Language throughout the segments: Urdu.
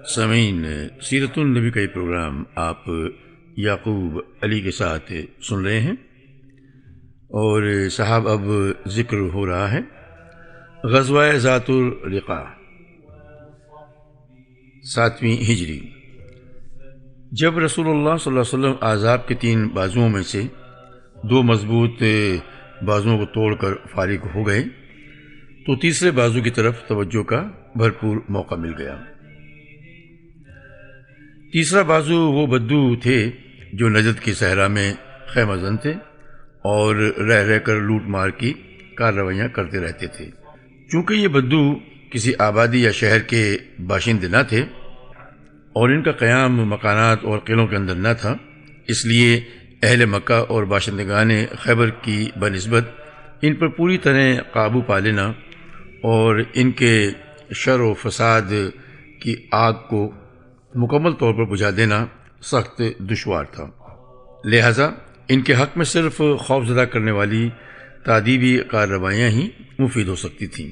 سامعین، سیرت النبی کا یہ پروگرام آپ یعقوب علی کے ساتھ سن رہے ہیں، اور صاحب اب ذکر ہو رہا ہے غزوہ ذات الرقاع 7ویں ہجری۔ جب رسول اللہ صلی اللہ علیہ وسلم احزاب کے 3 بازوؤں میں سے 2 مضبوط بازوؤں کو توڑ کر فارغ ہو گئے تو تیسرے بازو کی طرف توجہ کا بھرپور موقع مل گیا۔ تیسرا بازو وہ بدو تھے جو نجد کی صحرا میں خیمہ زن تھے اور رہ رہ کر لوٹ مار کی کارروائیاں کرتے رہتے تھے۔ چونکہ یہ بدو کسی آبادی یا شہر کے باشندے نہ تھے اور ان کا قیام مکانات اور قلعوں کے اندر نہ تھا، اس لیے اہل مکہ اور باشندگان خیبر کی بنسبت ان پر پوری طرح قابو پا لینا اور ان کے شر و فساد کی آگ کو مکمل طور پر بجھا دینا سخت دشوار تھا۔ لہذا ان کے حق میں صرف خوف زدہ کرنے والی تادیبی کارروائیاں ہی مفید ہو سکتی تھیں۔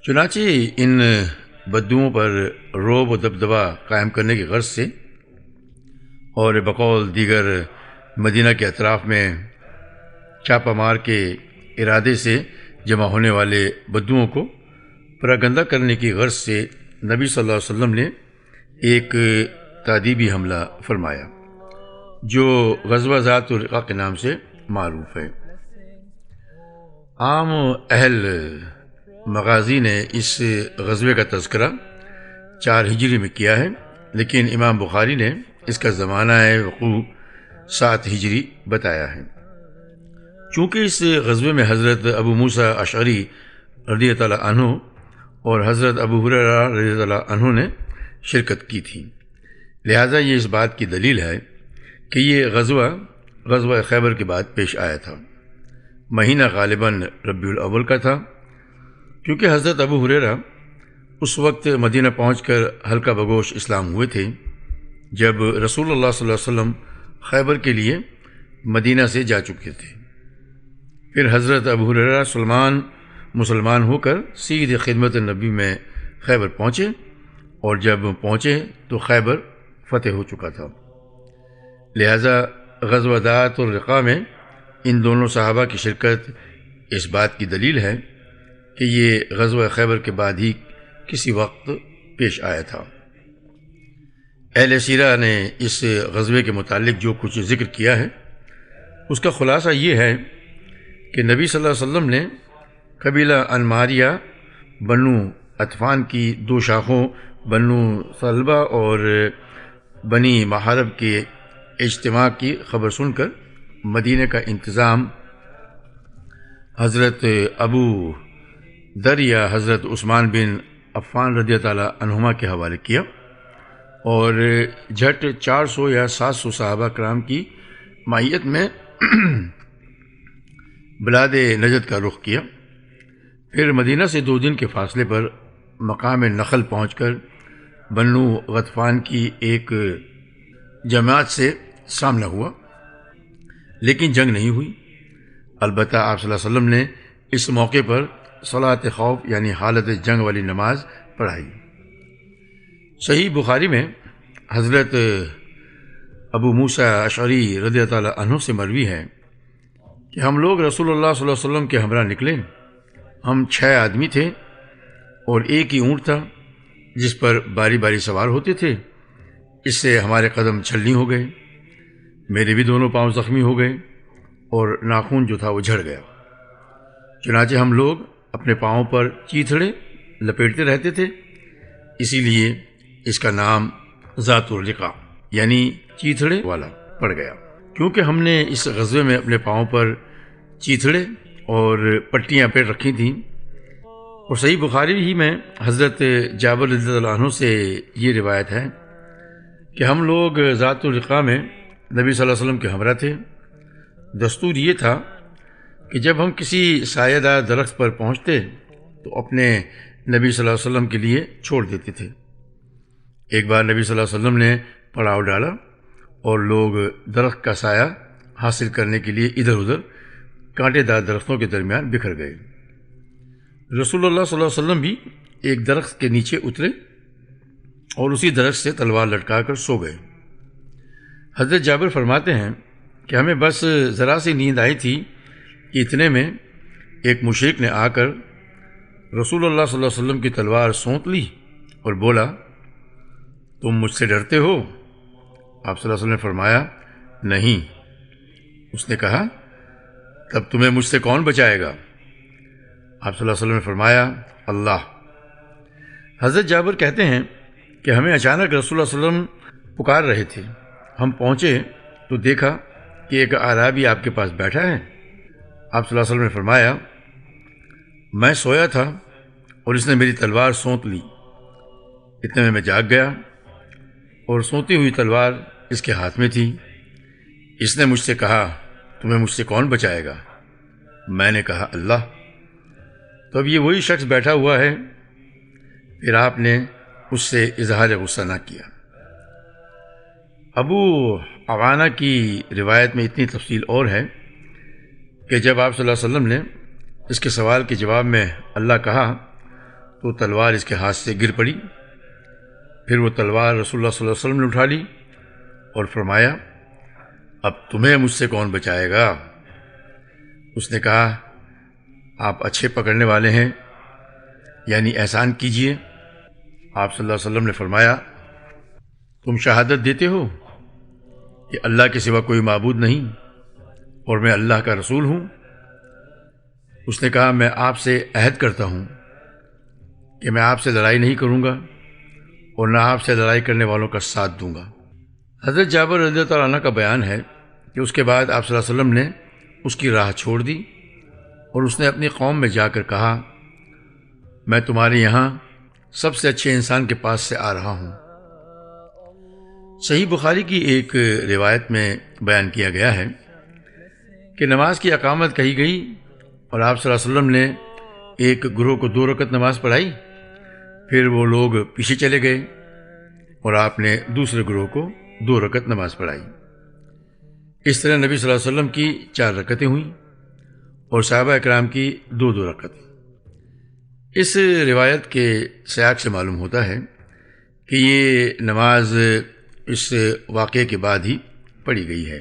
چنانچہ ان بدوؤں پر رعب و دبدبہ قائم کرنے کی غرض سے اور بقول دیگر مدینہ کے اطراف میں چھاپہ مار کے ارادے سے جمع ہونے والے بدوؤں کو پراگندہ کرنے کی غرض سے نبی صلی اللہ علیہ وسلم نے ایک تادیبی حملہ فرمایا جو غزوہ ذات الرقاع کے نام سے معروف ہے۔ عام اہل مغازی نے اس غزوے کا تذکرہ 4 ہجری میں کیا ہے، لیکن امام بخاری نے اس کا زمانہ وقوع 7 ہجری بتایا ہے۔ چونکہ اس غزوے میں حضرت ابو موسیٰ اشعری رضی اللہ عنہ اور حضرت ابو ہریرہ رضی اللہ عنہ نے شرکت کی تھی، لہذا یہ اس بات کی دلیل ہے کہ یہ غزوہ خیبر کے بعد پیش آیا تھا۔ مہینہ غالباً ربیع الاول کا تھا، کیونکہ حضرت ابو ہریرہ اس وقت مدینہ پہنچ کر ہلکا بگوش اسلام ہوئے تھے جب رسول اللہ صلی اللہ علیہ وسلم خیبر کے لیے مدینہ سے جا چکے تھے۔ پھر حضرت ابو ہریرہ مسلمان ہو کر سیدھے خدمت نبی میں خیبر پہنچے، اور جب پہنچے تو خیبر فتح ہو چکا تھا۔ لہذا غزوہ ذات الرقاع میں ان دونوں صحابہ کی شرکت اس بات کی دلیل ہے کہ یہ غزوہ خیبر کے بعد ہی کسی وقت پیش آیا تھا۔ اہل سیرہ نے اس غزوے کے متعلق جو کچھ ذکر کیا ہے اس کا خلاصہ یہ ہے کہ نبی صلی اللہ علیہ وسلم نے قبیلہ انماریہ بنو عطفان کی 2 شاخوں بنو ثعلبہ اور بنی محارب کے اجتماع کی خبر سن کر مدینہ کا انتظام حضرت ابو در یا حضرت عثمان بن عفان رضی اللہ عنہما کے حوالے کیا اور جھٹ 400 یا 700 صحابہ کرام کی معیت میں بلاد نجد کا رخ کیا۔ پھر مدینہ سے 2 دن کے فاصلے پر مقام نخل پہنچ کر بنو غطفان کی ایک جماعت سے سامنا ہوا، لیکن جنگ نہیں ہوئی۔ البتہ آپ صلی اللہ علیہ وسلم نے اس موقع پر صلاۃ خوف یعنی حالت جنگ والی نماز پڑھائی۔ صحیح بخاری میں حضرت ابو موسیٰ اشعری رضی اللہ عنہ سے مروی ہے کہ ہم لوگ رسول اللہ صلی اللہ علیہ وسلم کے ہمراہ نکلے۔ ہم 6 آدمی تھے اور ایک ہی اونٹ تھا جس پر باری باری سوار ہوتے تھے۔ اس سے ہمارے قدم چھلنی ہو گئے، میرے بھی دونوں پاؤں زخمی ہو گئے اور ناخن جو تھا وہ جھڑ گیا۔ چنانچہ ہم لوگ اپنے پاؤں پر چیتھڑے لپیٹتے رہتے تھے، اسی لیے اس کا نام ذات الرقاع یعنی چیتھڑے والا پڑ گیا، کیونکہ ہم نے اس غزوے میں اپنے پاؤں پر چیتھڑے اور پٹیاں پیر رکھی تھیں۔ اور صحیح بخاری ہی میں حضرت جابر رضی اللہ عنہ سے یہ روایت ہے کہ ہم لوگ ذات الرقاع میں نبی صلی اللہ علیہ وسلم کے ہمراہ تھے۔ دستور یہ تھا کہ جب ہم کسی سایہ دار درخت پر پہنچتے تو اپنے نبی صلی اللہ علیہ وسلم کے لیے چھوڑ دیتے تھے۔ ایک بار نبی صلی اللہ علیہ وسلم نے پڑاؤ ڈالا اور لوگ درخت کا سایہ حاصل کرنے کے لیے ادھر ادھر کانٹے دار درختوں کے درمیان بکھر گئے۔ رسول اللہ صلی اللہ علیہ وسلم بھی ایک درخت کے نیچے اترے اور اسی درخت سے تلوار لٹکا کر سو گئے۔ حضرت جابر فرماتے ہیں کہ ہمیں بس ذرا سی نیند آئی تھی کہ اتنے میں ایک مشرک نے آ کر رسول اللہ صلی اللہ علیہ وسلم کی تلوار سونت لی اور بولا، تم مجھ سے ڈرتے ہو؟ آپ صلی اللہ علیہ وسلم نے فرمایا، نہیں۔ اس نے کہا، تب تمہیں مجھ سے کون بچائے گا؟ آپ صلی اللہ علیہ وسلم نے فرمایا، اللہ۔ حضرت جابر کہتے ہیں کہ ہمیں اچانک رسول اللہ صلی اللہ علیہ وسلم پکار رہے تھے۔ ہم پہنچے تو دیکھا کہ ایک اعرابی آپ کے پاس بیٹھا ہے۔ آپ صلی اللہ علیہ وسلم نے فرمایا، میں سویا تھا اور اس نے میری تلوار سونت لی۔ اتنے میں جاگ گیا اور سونتی ہوئی تلوار اس کے ہاتھ میں تھی۔ اس نے مجھ سے کہا، تمہیں مجھ سے کون بچائے گا؟ میں نے کہا، اللہ۔ تو اب یہ وہی شخص بیٹھا ہوا ہے۔ پھر آپ نے اس سے اظہار غصہ نہ کیا۔ ابو عوانہ کی روایت میں اتنی تفصیل اور ہے کہ جب آپ صلی اللہ علیہ وسلم نے اس کے سوال کے جواب میں اللہ کہا تو تلوار اس کے ہاتھ سے گر پڑی۔ پھر وہ تلوار رسول اللہ صلی اللہ علیہ وسلم نے اٹھا لی اور فرمایا، اب تمہیں مجھ سے کون بچائے گا؟ اس نے کہا، آپ اچھے پکڑنے والے ہیں، یعنی احسان کیجئے۔ آپ صلی اللہ علیہ وسلم نے فرمایا، تم شہادت دیتے ہو کہ اللہ کے سوا کوئی معبود نہیں اور میں اللہ کا رسول ہوں؟ اس نے کہا، میں آپ سے عہد کرتا ہوں کہ میں آپ سے لڑائی نہیں کروں گا اور نہ آپ سے لڑائی کرنے والوں کا ساتھ دوں گا۔ حضرت جابر رضی اللہ عنہ کا بیان ہے کہ اس کے بعد آپ صلی اللہ علیہ وسلم نے اس کی راہ چھوڑ دی اور اس نے اپنی قوم میں جا کر کہا، میں تمہارے یہاں سب سے اچھے انسان کے پاس سے آ رہا ہوں۔ صحیح بخاری کی ایک روایت میں بیان کیا گیا ہے کہ نماز کی اقامت کہی گئی اور آپ صلی اللہ علیہ وسلم نے ایک گروہ کو 2 رکعت نماز پڑھائی۔ پھر وہ لوگ پیچھے چلے گئے اور آپ نے دوسرے گروہ کو 2 رکعت نماز پڑھائی۔ اس طرح نبی صلی اللہ علیہ وسلم کی 4 رکعتیں ہوئیں اور صحابہ اکرام کی 2 رکعتیں۔ اس روایت کے سیاق سے معلوم ہوتا ہے کہ یہ نماز اس واقعے کے بعد ہی پڑھی گئی ہے۔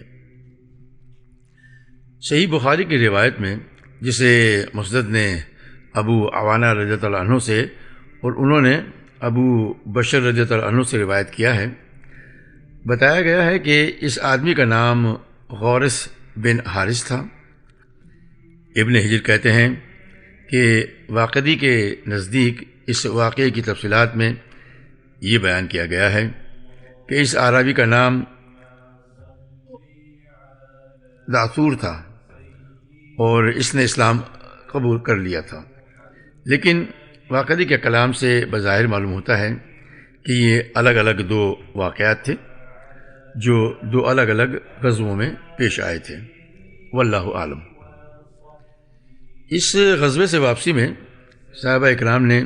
صحیح بخاری کی روایت میں، جسے مسند نے ابو عوانہ رضی اللہ عنہ سے اور انہوں نے ابو بشر رضی اللہ عنہ سے روایت کیا ہے، بتایا گیا ہے کہ اس آدمی کا نام غورث بن حارث تھا۔ ابن حجر کہتے ہیں کہ واقدی کے نزدیک اس واقعے کی تفصیلات میں یہ بیان کیا گیا ہے کہ اس اعرابی کا نام دعثور تھا اور اس نے اسلام قبول کر لیا تھا، لیکن واقدی کے کلام سے بظاہر معلوم ہوتا ہے کہ یہ الگ الگ 2 واقعات تھے جو 2 الگ الگ غزووں میں پیش آئے تھے، واللہ عالم۔ اس غزوے سے واپسی میں صحابہ اکرام نے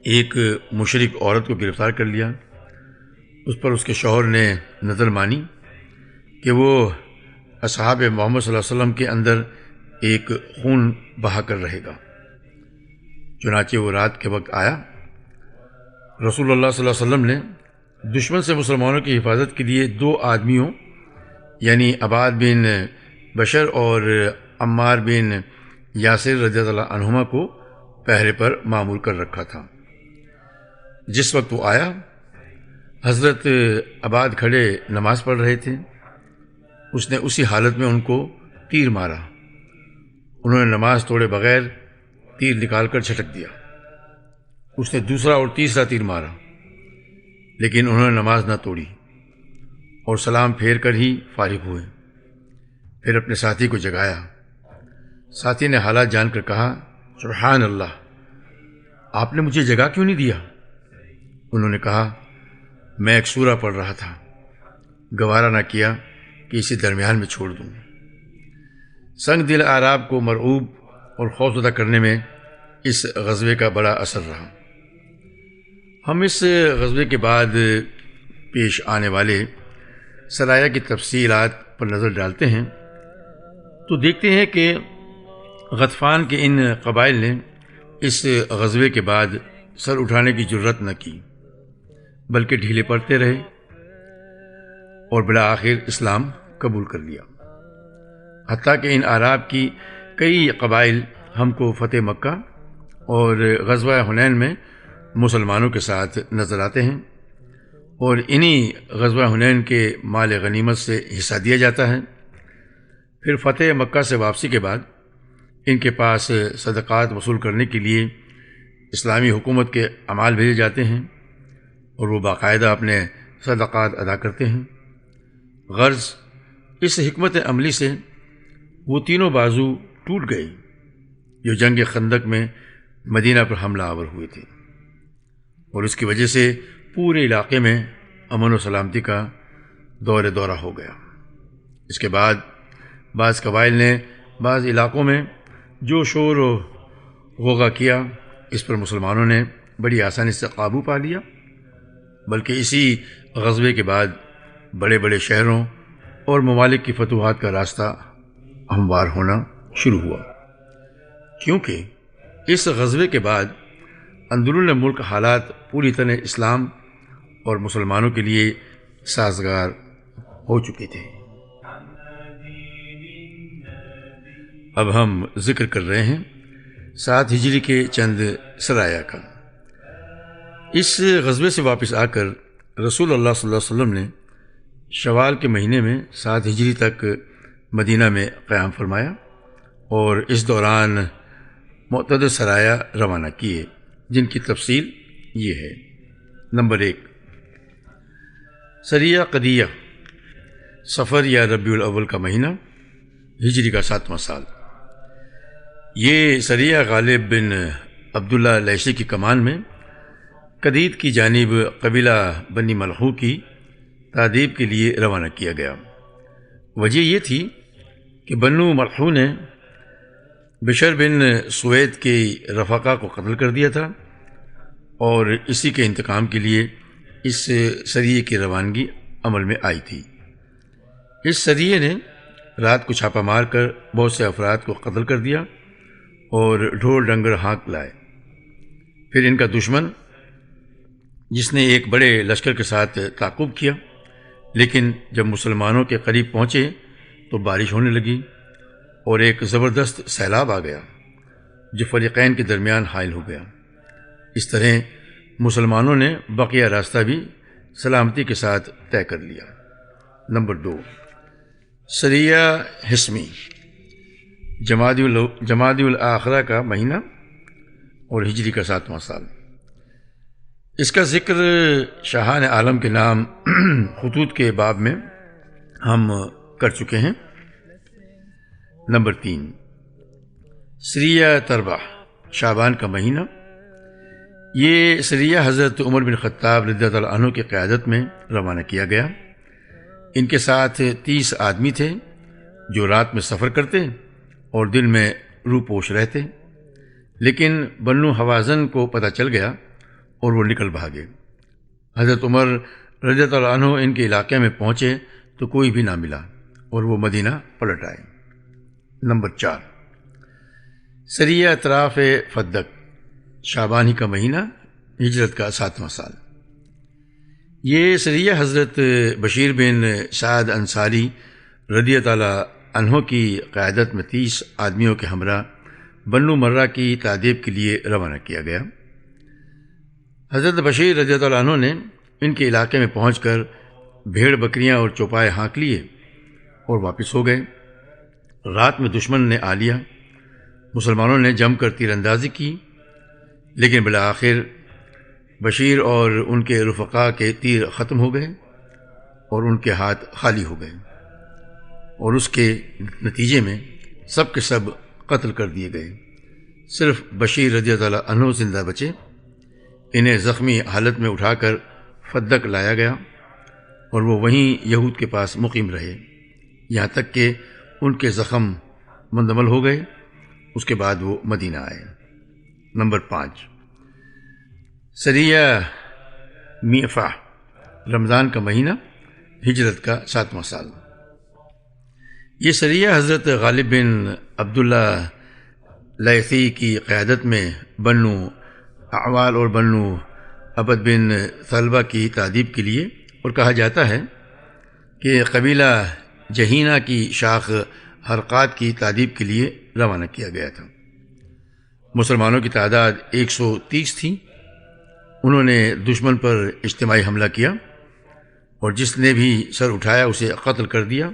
ایک مشرک عورت کو گرفتار کر لیا۔ اس پر اس کے شوہر نے نظر مانی کہ وہ اصحاب محمد صلی اللہ علیہ وسلم کے اندر ایک خون بہا کر رہے گا۔ چنانچہ وہ رات کے وقت آیا۔ رسول اللہ صلی اللہ علیہ وسلم نے دشمن سے مسلمانوں کی حفاظت کے لیے 2 آدمیوں یعنی عباد بن بشر اور عمار بن یاسر رضی اللہ عنہما کو پہرے پر معمور کر رکھا تھا۔ جس وقت وہ آیا، حضرت عباد کھڑے نماز پڑھ رہے تھے۔ اس نے اسی حالت میں ان کو تیر مارا۔ انہوں نے نماز توڑے بغیر تیر نکال کر چھٹک دیا۔ اس نے دوسرا اور تیسرا تیر مارا، لیکن انہوں نے نماز نہ توڑی اور سلام پھیر کر ہی فارغ ہوئے۔ پھر اپنے ساتھی کو جگایا۔ ساتھی نے حالات جان کر کہا، سبحان اللہ، آپ نے مجھے جگا کیوں نہیں دیا؟ انہوں نے کہا، میں ایک سورہ پڑھ رہا تھا، گوارا نہ کیا کہ اسے درمیان میں چھوڑ دوں۔ سنگ دل اعراب کو مرعوب اور خوفزدہ کرنے میں اس غزوے کا بڑا اثر رہا۔ ہم اس غزوے کے بعد پیش آنے والے سرایہ کی تفصیلات پر نظر ڈالتے ہیں۔ تو دیکھتے ہیں کہ غطفان کے ان قبائل نے اس غزوے کے بعد سر اٹھانے کی جرت نہ کی، بلکہ ڈھیلے پڑتے رہے اور بالآخر اسلام قبول کر لیا، حتیٰ کہ ان اعراب کی کئی قبائل ہم کو فتح مکہ اور غزوہ حنین میں مسلمانوں کے ساتھ نظر آتے ہیں، اور انہی غزوہ حنین کے مال غنیمت سے حصہ دیا جاتا ہے۔ پھر فتح مکہ سے واپسی کے بعد ان کے پاس صدقات وصول کرنے کے لیے اسلامی حکومت کے اعمال بھیجے جاتے ہیں اور وہ باقاعدہ اپنے صدقات ادا کرتے ہیں۔ غرض اس حکمت عملی سے وہ تینوں بازو ٹوٹ گئے جو جنگ خندق میں مدینہ پر حملہ آور ہوئے تھے، اور اس کی وجہ سے پورے علاقے میں امن و سلامتی کا دورہ ہو گیا۔ اس کے بعد بعض قبائل نے بعض علاقوں میں جو شور و غوغا کیا، اس پر مسلمانوں نے بڑی آسانی سے قابو پا لیا، بلکہ اسی غزوے کے بعد بڑے بڑے شہروں اور ممالک کی فتوحات کا راستہ ہموار ہونا شروع ہوا، کیونکہ اس غزوے کے بعد اندرون ملک حالات پوری طرح اسلام اور مسلمانوں کے لیے سازگار ہو چکے تھے۔ اب ہم ذکر کر رہے ہیں 7 ہجری کے چند سرایہ کا۔ اس غزوے سے واپس آ کر رسول اللہ صلی اللہ علیہ وسلم نے شوال کے مہینے میں 7 ہجری تک مدینہ میں قیام فرمایا، اور اس دوران معتدل سرایہ روانہ کیے، جن کی تفصیل یہ ہے۔ نمبر 1، سریہ قدیہ، صفر یا ربیع الاول کا مہینہ، ہجری کا 7واں سال۔ یہ سریہ غالب بن عبداللہ لیثی کی کمان میں قدید کی جانب قبیلہ بنی ملحو کی تعذیب کے لیے روانہ کیا گیا۔ وجہ یہ تھی کہ بنو ملحو نے بشر بن سوید کے رفقا کو قتل کر دیا تھا، اور اسی کے انتقام کے لیے اس سریے کی روانگی عمل میں آئی تھی۔ اس سریے نے رات کو چھاپہ مار کر بہت سے افراد کو قتل کر دیا اور ڈھول ڈنگر ہانک لائے۔ پھر ان کا دشمن، جس نے ایک بڑے لشکر کے ساتھ تعاقب کیا، لیکن جب مسلمانوں کے قریب پہنچے تو بارش ہونے لگی اور ایک زبردست سیلاب آ گیا جو فریقین کے درمیان حائل ہو گیا۔ اس طرح مسلمانوں نے بقیہ راستہ بھی سلامتی کے ساتھ طے کر لیا۔ نمبر 2، سریہ حسمی، جمادی الاخرہ کا مہینہ اور ہجری کا 7واں سال۔ اس کا ذکر شاہان عالم کے نام خطوط کے باب میں ہم کر چکے ہیں۔ نمبر 3، سریہ تربہ، شعبان کا مہینہ۔ یہ سریہ حضرت عمر بن خطاب رضی اللہ عنہ کی قیادت میں روانہ کیا گیا۔ ان کے ساتھ 30 آدمی تھے جو رات میں سفر کرتے اور دن میں روپوش رہتے، لیکن بنو حوازن کو پتہ چل گیا اور وہ نکل بھاگے۔ حضرت عمر رضی اللہ عنہ ان کے علاقے میں پہنچے تو کوئی بھی نہ ملا اور وہ مدینہ پلٹ آئے۔ نمبر 4، سریہ اطراف فدق، شعبان ہی کا مہینہ، ہجرت کا 7واں سال۔ یہ سریہ حضرت بشیر بن سعد انصاری رضی اللہ عنہ کی قیادت میں 30 آدمیوں کے ہمراہ بنو مرہ کی تعذیب کے لیے روانہ کیا گیا۔ حضرت بشیر رضی اللہ عنہ نے ان کے علاقے میں پہنچ کر بھیڑ بکریاں اور چوپائے ہانک لیے اور واپس ہو گئے۔ رات میں دشمن نے آ لیا، مسلمانوں نے جم کر تیر اندازی کی، لیکن بالآخر بشیر اور ان کے رفقا کے تیر ختم ہو گئے اور ان کے ہاتھ خالی ہو گئے، اور اس کے نتیجے میں سب کے سب قتل کر دیے گئے۔ صرف بشیر رضی اللہ عنہ زندہ بچے۔ انہیں زخمی حالت میں اٹھا کر فدق لایا گیا اور وہ وہیں یہود کے پاس مقیم رہے یہاں تک کہ ان کے زخم مندمل ہو گئے۔ اس کے بعد وہ مدینہ آئے۔ نمبر 5، سریہ میفا، رمضان کا مہینہ، ہجرت کا 7واں سال۔ یہ سریہ حضرت غالب بن عبداللہ لیثی کی قیادت میں بنو اعوال اور بنو عبد بن ثلبہ کی تعذیب کے لیے، اور کہا جاتا ہے کہ قبیلہ جہینہ کی شاخ حرقات کی تعذیب کے لیے روانہ کیا گیا تھا۔ مسلمانوں کی تعداد 130 تھی۔ انہوں نے دشمن پر اجتماعی حملہ کیا اور جس نے بھی سر اٹھایا اسے قتل کر دیا،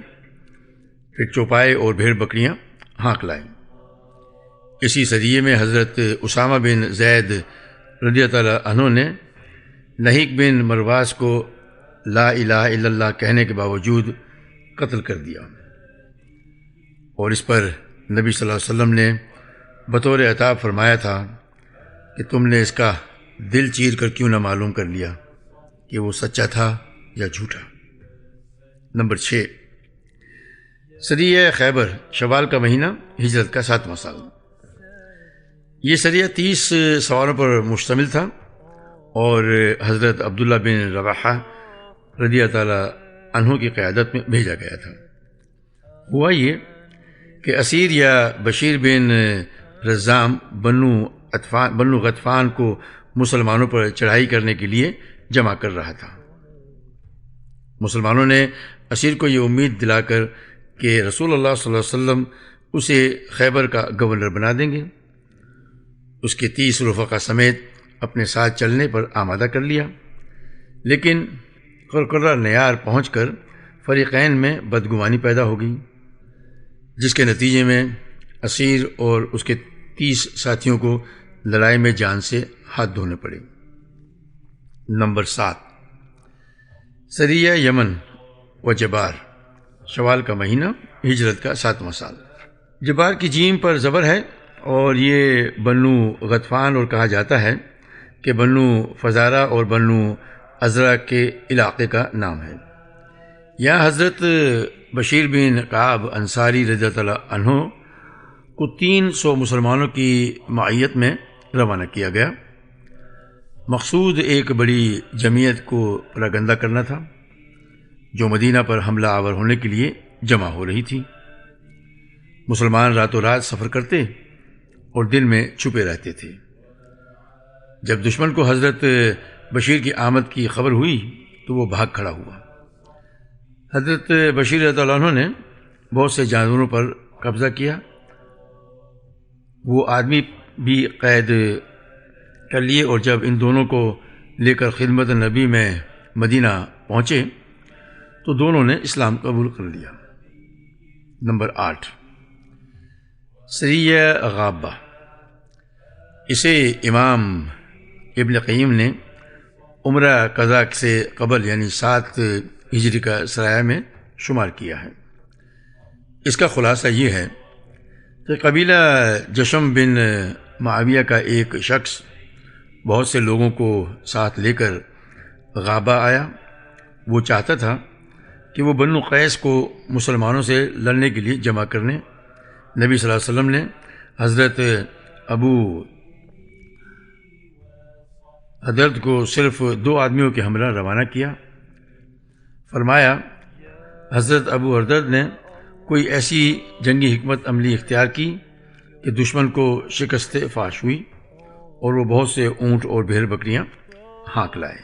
پھر چوپائے اور بھیڑ بکریاں ہانک لائیں۔ اسی سریے میں حضرت اسامہ بن زید رضی اللہ عنہ نے نہیک بن مرواز کو لا الہ الا اللہ کہنے کے باوجود قتل کر دیا، اور اس پر نبی صلی اللہ علیہ وسلم نے بطور عتاب فرمایا تھا کہ تم نے اس کا دل چیر کر کیوں نہ معلوم کر لیا کہ وہ سچا تھا یا جھوٹا۔ نمبر 6، سریہ خیبر، شوال کا مہینہ، ہجرت کا 7واں سال۔ یہ سریہ 30 سواروں پر مشتمل تھا اور حضرت عبداللہ بن رواحہ رضی اللہ تعالی عنہ کی قیادت میں بھیجا گیا تھا۔ ہوا یہ کہ اسیر یا بشیر بن رزام بنو غطفان کو مسلمانوں پر چڑھائی کرنے کے لیے جمع کر رہا تھا۔ مسلمانوں نے اسیر کو یہ امید دلا کر کہ رسول اللہ صلی اللہ علیہ وسلم اسے خیبر کا گورنر بنا دیں گے، اس کے 30 رفقا سمیت اپنے ساتھ چلنے پر آمادہ کر لیا، لیکن قرقرہ نیار پہنچ کر فریقین میں بدگمانی پیدا ہو گئی، جس کے نتیجے میں اسیر اور اس کے 30 ساتھیوں کو لڑائی میں جان سے ہاتھ دھونے پڑے۔ نمبر 7، سریہ یمن و جبار، شوال کا مہینہ، ہجرت کا 7واں سال۔ جبار کی جیم پر زبر ہے اور یہ بنو غطفان اور کہا جاتا ہے کہ بنو فزارہ اور بنو ازرع کے علاقے کا نام ہے۔ یہاں حضرت بشیر بن کعب انصاری رضی اللہ عنہ کو 300 مسلمانوں کی معیت میں روانہ کیا گیا۔ مقصود ایک بڑی جمعیت کو پراگندہ کرنا تھا جو مدینہ پر حملہ آور ہونے کے لیے جمع ہو رہی تھی۔ مسلمان راتوں رات سفر کرتے اور دن میں چھپے رہتے تھے۔ جب دشمن کو حضرت بشیر کی آمد کی خبر ہوئی تو وہ بھاگ کھڑا ہوا۔ حضرت بشیر رضی اللہ عنہ نے بہت سے جانوروں پر قبضہ کیا، وہ آدمی بھی قید کر لیے، اور جب ان دونوں کو لے کر خدمت نبی میں مدینہ پہنچے تو دونوں نے اسلام قبول کر لیا۔ نمبر 8، سریہ غابہ، اسے امام ابن قیم نے عمرہ قضا سے قبل یعنی 7 ہجری کا سرایہ میں شمار کیا ہے۔ اس کا خلاصہ یہ ہے کہ قبیلہ جشم بن معاویہ کا ایک شخص بہت سے لوگوں کو ساتھ لے کر غابہ آیا۔ وہ چاہتا تھا کہ وہ بنو قیس کو مسلمانوں سے لڑنے کے لیے جمع کرنے۔ نبی صلی اللہ علیہ وسلم نے حضرت ابو حدرد کو صرف 2 آدمیوں کے ہمراہ روانہ کیا۔ فرمایا حضرت ابو حدرد نے کوئی ایسی جنگی حکمت عملی اختیار کی کہ دشمن کو شکست فاش ہوئی اور وہ بہت سے اونٹ اور بھیڑ بکریاں ہانک لائے۔